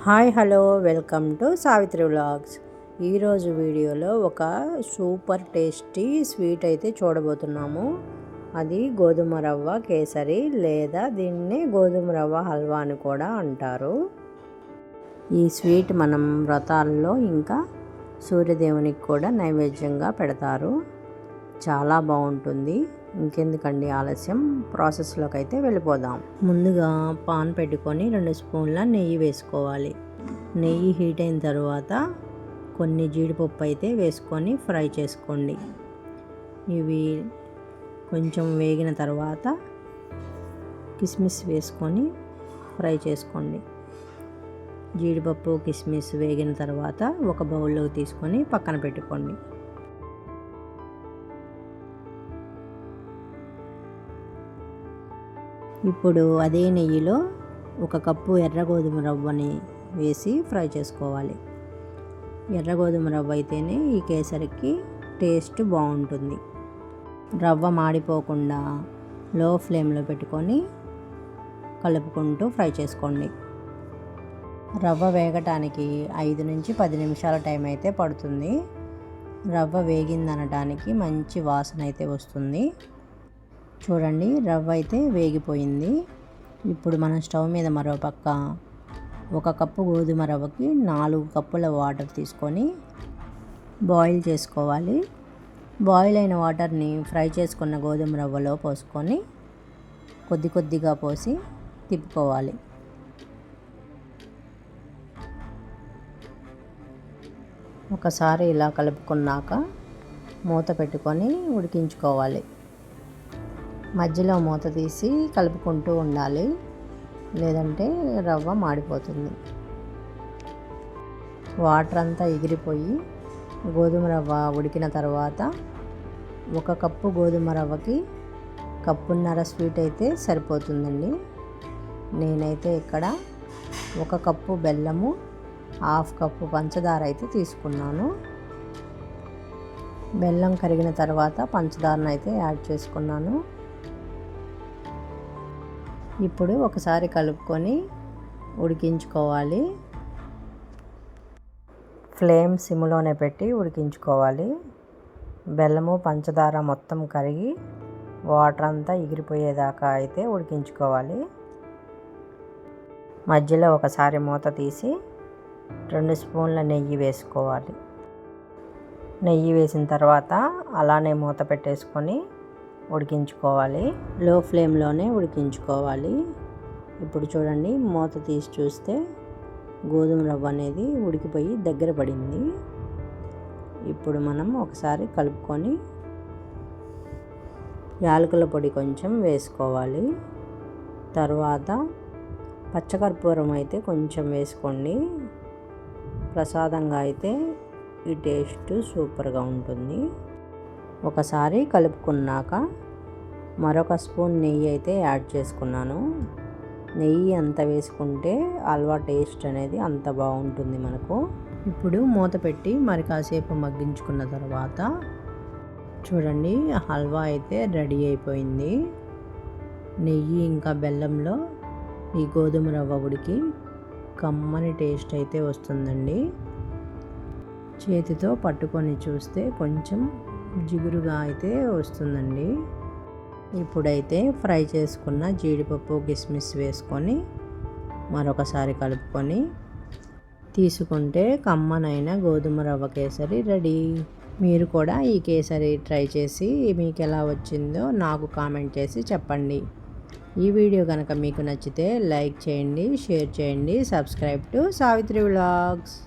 Hi hello welcome to Savitri vlogs. ఈరోజు వీడియోలో ఒక సూపర్ టేస్టీ స్వీట్ అయితే చూడబోతున్నాము. అది గోధుమ రవ్వ కేసరి లేదా దీన్ని గోధుమ రవ్వ హల్వా అని కూడా అంటారు. ఈ స్వీట్ మనం వ్రతాల్లో ఇంకా సూర్యదేవునికి కూడా నైవేద్యంగా పెడతారు. చాలా బాగుంటుంది. ఇంకెందుకండి ఆలస్యం, ప్రాసెస్లోకి అయితే వెళ్ళిపోదాం. ముందుగా పాన్ పెట్టుకొని 2 స్పూన్ల నెయ్యి వేసుకోవాలి. నెయ్యి హీట్ అయిన తర్వాత కొన్ని జీడిపప్పు అయితే వేసుకొని ఫ్రై చేసుకోండి. ఇవి కొంచెం వేగిన తర్వాత కిస్మిస్ వేసుకొని ఫ్రై చేసుకోండి. జీడిపప్పు కిస్మిస్ వేగిన తర్వాత ఒక బౌల్లోకి తీసుకొని పక్కన పెట్టుకోండి. ఇప్పుడు అదే నెయ్యిలో 1 కప్పు ఎర్ర గోధుమ రవ్వని వేసి ఫ్రై చేసుకోవాలి. ఎర్ర గోధుమ రవ్వ అయితేనే ఈ కేసరికి టేస్ట్ బాగుంటుంది. రవ్వ మాడిపోకుండా లో ఫ్లేమ్లో పెట్టుకొని కలుపుకుంటూ ఫ్రై చేసుకోండి. రవ్వ వేగటానికి 5 నుంచి 10 నిమిషాల టైం అయితే పడుతుంది. రవ్వ వేగిందనడానికి మంచి వాసన అయితే వస్తుంది. చూడండి, రవ్వ అయితే వేగిపోయింది. ఇప్పుడు మనం స్టవ్ మీద మరో పక్క 1 కప్పు గోధుమ రవ్వకి 4 కప్పుల వాటర్ తీసుకొని బాయిల్ చేసుకోవాలి. బాయిల్ అయిన వాటర్ని ఫ్రై చేసుకున్న గోధుమ రవ్వలో పోసుకొని కొద్దిగా పోసి తిప్పుకోవాలి. ఒకసారి ఇలా కలుపుకున్నాక మూత పెట్టుకొని ఉడికించుకోవాలి. మధ్యలో మూత తీసి కలుపుకుంటూ ఉండాలి, లేదంటే రవ్వ మాడిపోతుంది. వాటర్ అంతా ఎగిరిపోయి గోధుమ రవ్వ ఉడికిన తర్వాత 1 కప్పు గోధుమ రవ్వకి 1.5 కప్పు స్వీట్ అయితే సరిపోతుందండి. నేనైతే ఇక్కడ 1 కప్పు బెల్లము, 1/2 కప్పు పంచదార అయితే తీసుకున్నాను. బెల్లం కరిగిన తర్వాత పంచదారను అయితే యాడ్ చేసుకున్నాను. ఇప్పుడు ఒకసారి కలుపుకొని ఉడికించుకోవాలి. ఫ్లేమ్ సిమ్లోనే పెట్టి ఉడికించుకోవాలి. బెల్లము పంచదార మొత్తం కరిగి వాటర్ అంతా ఎగిరిపోయేదాకా అయితే ఉడికించుకోవాలి. మధ్యలో ఒకసారి మూత తీసి 2 స్పూన్ల నెయ్యి వేసుకోవాలి. నెయ్యి వేసిన తర్వాత అలానే మూత పెట్టేసుకొని ఉడికించుకోవాలి. లో ఫ్లేమ్లోనే ఉడికించుకోవాలి. ఇప్పుడు చూడండి, మూత తీసి చూస్తే గోధుమ రవ్వ అనేది ఉడికిపోయి దగ్గర పడింది. ఇప్పుడు మనం ఒకసారి కలుపుకొని యాలకుల పొడి కొంచెం వేసుకోవాలి. తర్వాత పచ్చకర్పూరం అయితే కొంచెం వేసుకోండి. ప్రసాదంగా అయితే ఈ టేస్ట్ సూపర్గా ఉంటుంది. ఒకసారి కలుపుకున్నాక మరొక స్పూన్ నెయ్యి అయితే యాడ్ చేసుకున్నాను. నెయ్యి అంత వేసుకుంటే హల్వా టేస్ట్ అనేది అంత బాగుంటుంది మనకు. ఇప్పుడు మూత పెట్టి మరి కాసేపు మగ్గించుకున్న తర్వాత చూడండి, హల్వా అయితే రెడీ అయిపోయింది. నెయ్యి ఇంకా బెల్లంలో ఈ గోధుమ రవ్వ ఉడికి కమ్మని టేస్ట్ అయితే వస్తుందండి. చేతితో పట్టుకొని చూస్తే కొంచెం జిగురుగా అయితే వస్తుందండి. ఇప్పుడైతే ఫ్రై చేసుకున్న జీడిపప్పు కిస్మిస్ వేసుకొని మరొకసారి కలుపుకొని తీసుకుంటే కమ్మనైన గోధుమ రవ్వ కేసరి రెడీ. మీరు కూడా ఈ కేసరి ట్రై చేసి మీకు ఎలా వచ్చిందో నాకు కామెంట్ చేసి చెప్పండి. ఈ వీడియో కనుక మీకు నచ్చితే లైక్ చేయండి, షేర్ చేయండి, సబ్స్క్రైబ్ టు సావిత్రి వ్లాగ్స్.